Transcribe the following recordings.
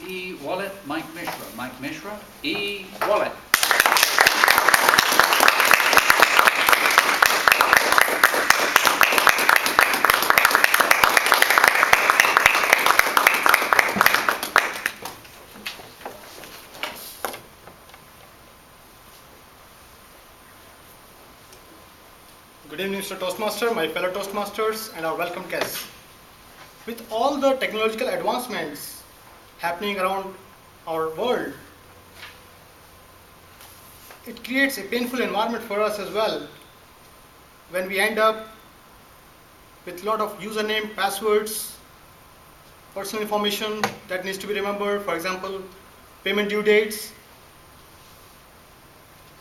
E-wallet, Mike Mishra. Mike Mishra, E-wallet. Good evening, Mr. Toastmaster, my fellow Toastmasters, and our welcome guests. With all the technological advancements happening around our world, it creates a painful environment for us as well when we end up with a lot of username, passwords, personal information that needs to be remembered, for example, payment due dates,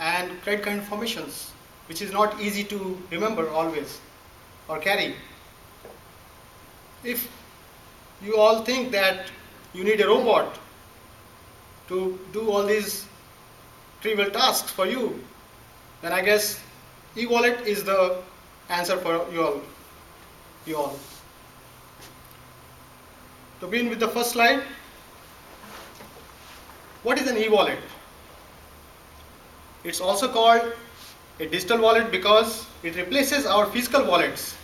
and credit card informations, which is not easy to remember always or carry. If you all think that you need a robot to do all these trivial tasks for you, then I guess e-wallet is the answer for you all. To begin with the first slide, what is an e-wallet? It's also called a digital wallet because it replaces our physical wallets,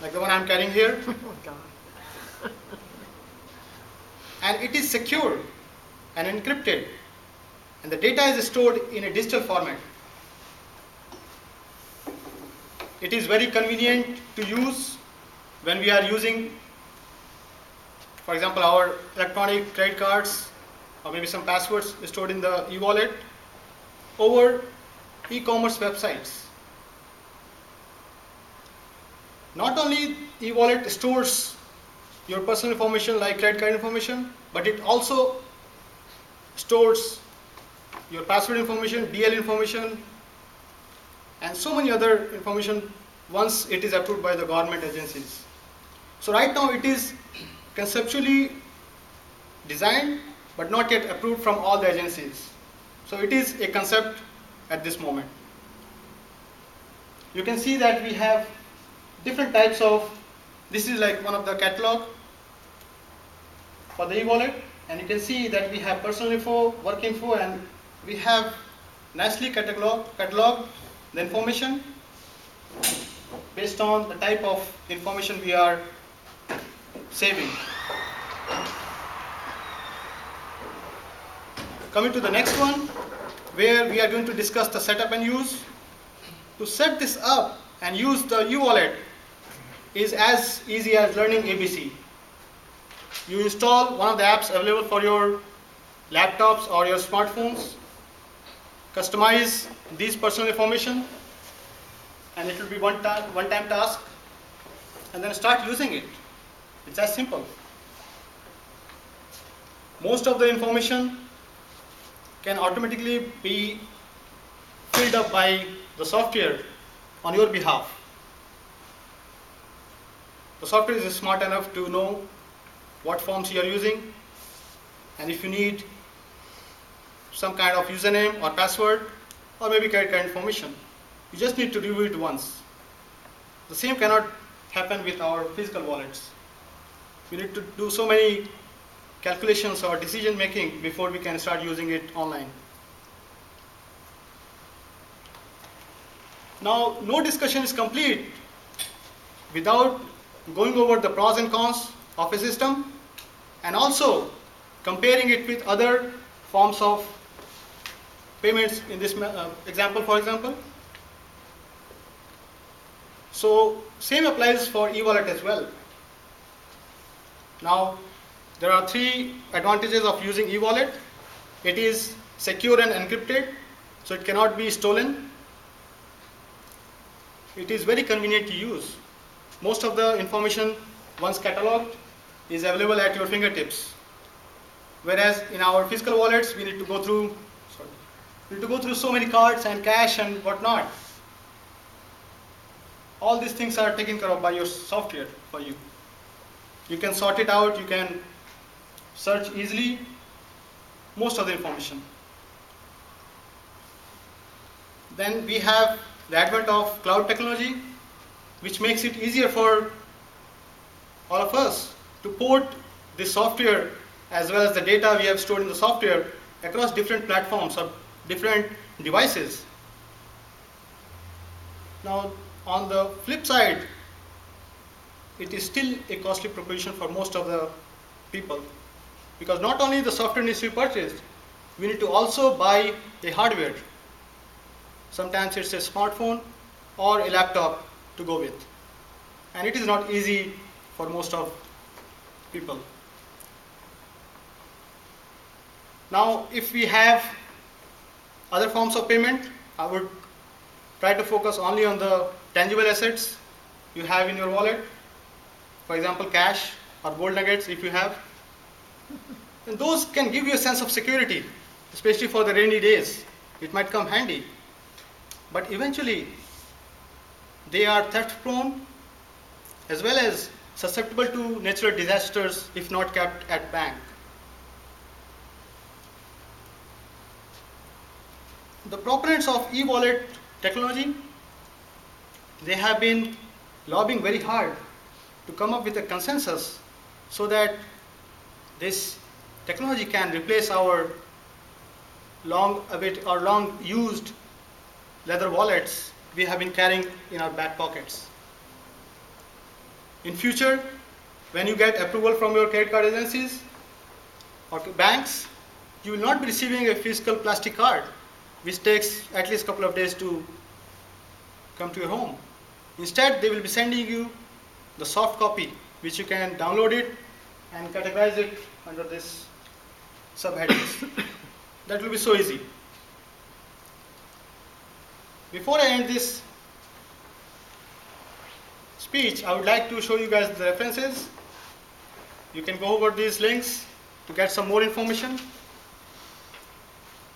like the one I'm carrying here. Oh God. And it is secure and encrypted, and the data is stored in a digital format. It is very convenient to use when we are using, for example, our electronic credit cards or maybe some passwords stored in the e-wallet over e-commerce websites. Not only e-wallet stores your personal information like credit card information, but it also stores your password information, DL information, and so many other information once it is approved by the government agencies. So right now it is conceptually designed but not yet approved from all the agencies. So it is a concept at this moment. You can see that we have different types of, this is like one of the catalog for the e-wallet, and you can see that we have personal info, work info, and we have nicely cataloged the information based on the type of information we are saving. Coming to the next one, where we are going to discuss the setup and use. To set this up and use the e-wallet is as easy as learning ABC. You install one of the apps available for your laptops or your smartphones, customize these personal information, and it will be one-time task, and then start using it. It's as simple. Most of the information can automatically be filled up by the software on your behalf. The software is smart enough to know what forms you are using, and if you need some kind of username or password or maybe credit card information, you just need to review it once. The same cannot happen with our physical wallets. We need to do so many calculations or decision making before we can start using it online. Now, no discussion is complete without going over the pros and cons of a system and also comparing it with other forms of payments in this example, for example. So, same applies for e-wallet as well. Now, there are three advantages of using e-wallet. It is secure and encrypted, so it cannot be stolen. It is very convenient to use. Most of the information, once catalogued, is available at your fingertips. Whereas in our physical wallets, we need to go through so many cards and cash and whatnot. All these things are taken care of by your software for you. You can sort it out, you can search easily most of the information. Then we have the advent of cloud technology, which makes it easier for all of us to port this software as well as the data we have stored in the software across different platforms or different devices. Now, on the flip side, it is still a costly proposition for most of the people, because not only the software needs to be purchased, we need to also buy a hardware. Sometimes it's a smartphone or a laptop to go with, and it is not easy for most of people. Now, if we have other forms of payment, I would try to focus only on the tangible assets you have in your wallet. For example, cash or gold nuggets if you have. And those can give you a sense of security, especially for the rainy days. It might come handy. But eventually, they are theft prone as well as susceptible to natural disasters if not kept at bank. The proponents of e-wallet technology, they have been lobbying very hard to come up with a consensus so that this technology can replace our long used leather wallets we have been carrying in our back pockets. In future, when you get approval from your credit card agencies or banks, you will not be receiving a physical plastic card, which takes at least a couple of days to come to your home. Instead, they will be sending you the soft copy, which you can download it and categorize it under this subheadings. That will be so easy. Before I end this speech, I would like to show you guys the references. You can go over these links to get some more information.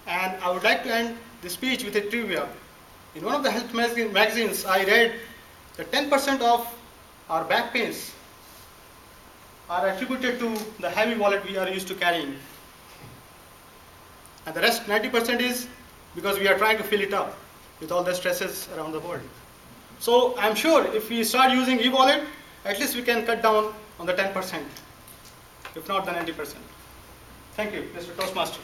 And I would like to end the speech with a trivia. In one of the health magazines, I read that 10% of our back pains are attributed to the heavy wallet we are used to carrying. And the rest, 90%, is because we are trying to fill it up with all the stresses around the world. So I'm sure if we start using e-wallet, at least we can cut down on the 10%, if not the 90%. Thank you, Mr. Toastmaster.